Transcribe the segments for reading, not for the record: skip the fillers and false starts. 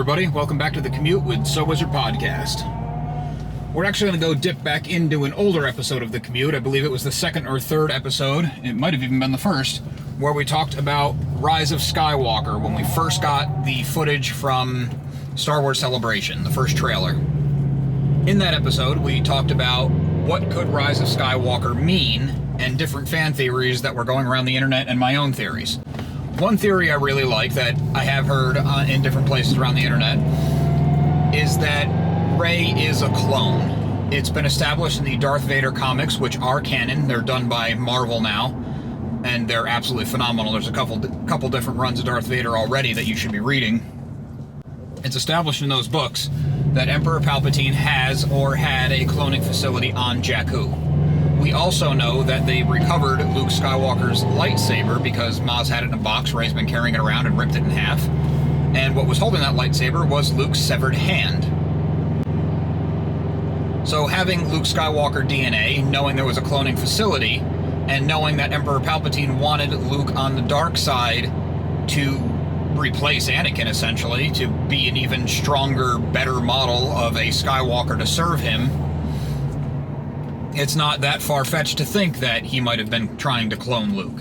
everybody. Welcome back to the Commute with So Wizard Podcast. We're actually going to go dip back into an older episode of the Commute. I believe it was the second or third episode. It might have even been the first, where we talked about Rise of Skywalker when we first got the footage from Star Wars Celebration, the first trailer. In that episode, we talked about what could Rise of Skywalker mean and different fan theories that were going around the internet and my own theories. One theory I really like that I have heard in different places around the internet is that Rey is a clone. It's been established in the Darth Vader comics, which are canon. They're done by Marvel now, and they're absolutely phenomenal. There's a couple different runs of Darth Vader already that you should be reading. It's established in those books that Emperor Palpatine has or had a cloning facility on Jakku. We also know that they recovered Luke Skywalker's lightsaber because Maz had it in a box. Rey's been carrying it around and ripped it in half. And what was holding that lightsaber was Luke's severed hand. So having Luke Skywalker DNA, knowing there was a cloning facility, and knowing that Emperor Palpatine wanted Luke on the dark side to replace Anakin, essentially, to be an even stronger, better model of a Skywalker to serve him, it's not that far-fetched to think that he might have been trying to clone Luke.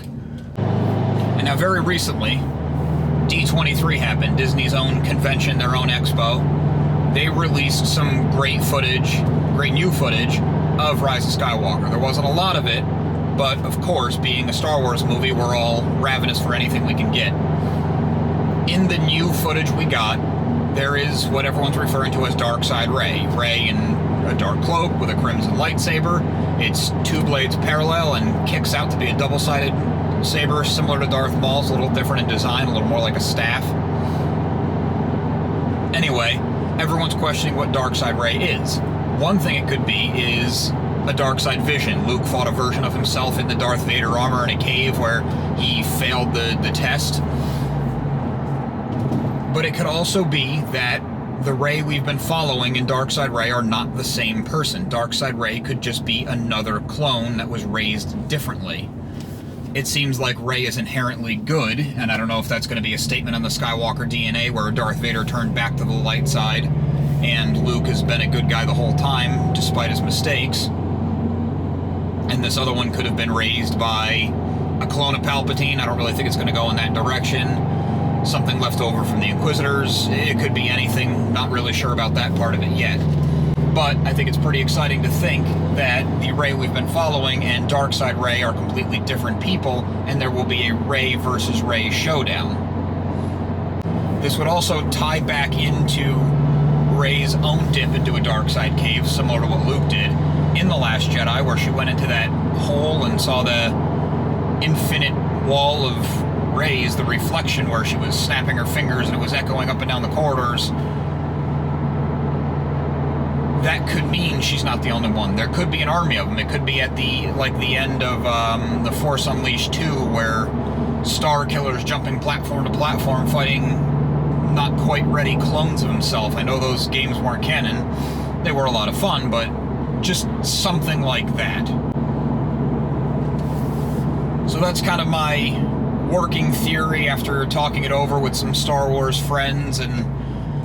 And now very recently, D23 happened, Disney's own convention, their own expo. They released some great new footage of Rise of Skywalker. There wasn't a lot of it, but of course, being a Star Wars movie, we're all ravenous for anything we can get. In the new footage we got, there is what everyone's referring to as Dark Side Rey. Rey in a dark cloak with a crimson lightsaber. It's two blades parallel and kicks out to be a double-sided saber, similar to Darth Maul's, a little different in design, a little more like a staff. Anyway, everyone's questioning what Dark Side Rey is. One thing it could be is a dark side vision. Luke fought a version of himself in the Darth Vader armor in a cave where he failed the test. But it could also be that the Rey we've been following in Darkseid Rey are not the same person. Darkseid Rey could just be another clone that was raised differently. It seems like Rey is inherently good, and I don't know if that's going to be a statement on the Skywalker DNA where Darth Vader turned back to the light side and Luke has been a good guy the whole time despite his mistakes. And this other one could have been raised by a clone of Palpatine. I don't really think it's going to go in that direction. Something left over from the Inquisitors. It could be anything. Not really sure about that part of it yet. But I think it's pretty exciting to think that the Rey we've been following and Darkseid Rey are completely different people, and there will be a Rey versus Rey showdown. This would also tie back into Rey's own dip into a Darkseid cave, similar to what Luke did in The Last Jedi, where she went into that hole and saw the infinite wall of Rey's, the reflection where she was snapping her fingers and it was echoing up and down the corridors. That could mean she's not the only one. There could be an army of them. It could be at the end of The Force Unleashed 2, where Star Killer's jumping platform to platform fighting not quite ready clones of himself. I know those games weren't canon. They were a lot of fun, but just something like that. So that's kind of my working theory after talking it over with some Star Wars friends and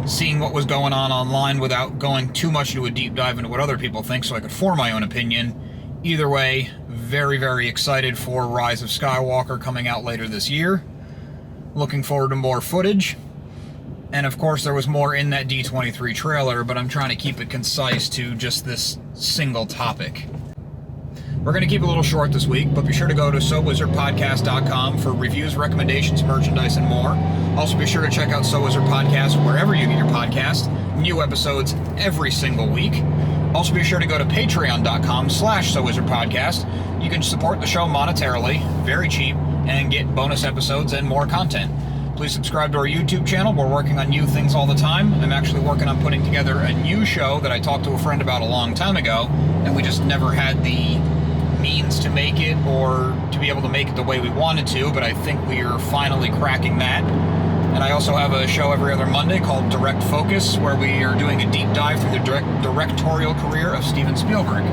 seeing what was going on online without going too much into a deep dive into what other people think so I could form my own opinion. Either way, very, very excited for Rise of Skywalker coming out later this year. Looking forward to more footage. And of course there was more in that D23 trailer, but I'm trying to keep it concise to just this single topic. We're going to keep it a little short this week, but be sure to go to SoWizardPodcast.com for reviews, recommendations, merchandise, and more. Also be sure to check out So Wizard Podcast wherever you get your podcast. New episodes every single week. Also be sure to go to Patreon.com/SoWizardPodcast. You can support the show monetarily, very cheap, and get bonus episodes and more content. Please subscribe to our YouTube channel. We're working on new things all the time. I'm actually working on putting together a new show that I talked to a friend about a long time ago, and we just never had the means to make it or to be able to make it the way we wanted to, but I think we are finally cracking that. And I also have a show every other Monday called Direct Focus, where we are doing a deep dive through the directorial career of Steven Spielberg.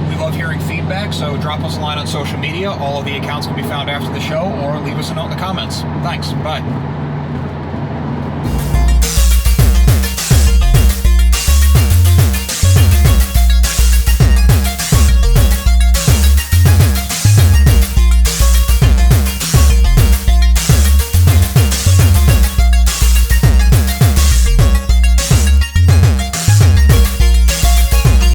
We love hearing feedback, so drop us a line on social media. All of the accounts can be found after the show, or leave us a note in the comments. Thanks. Bye.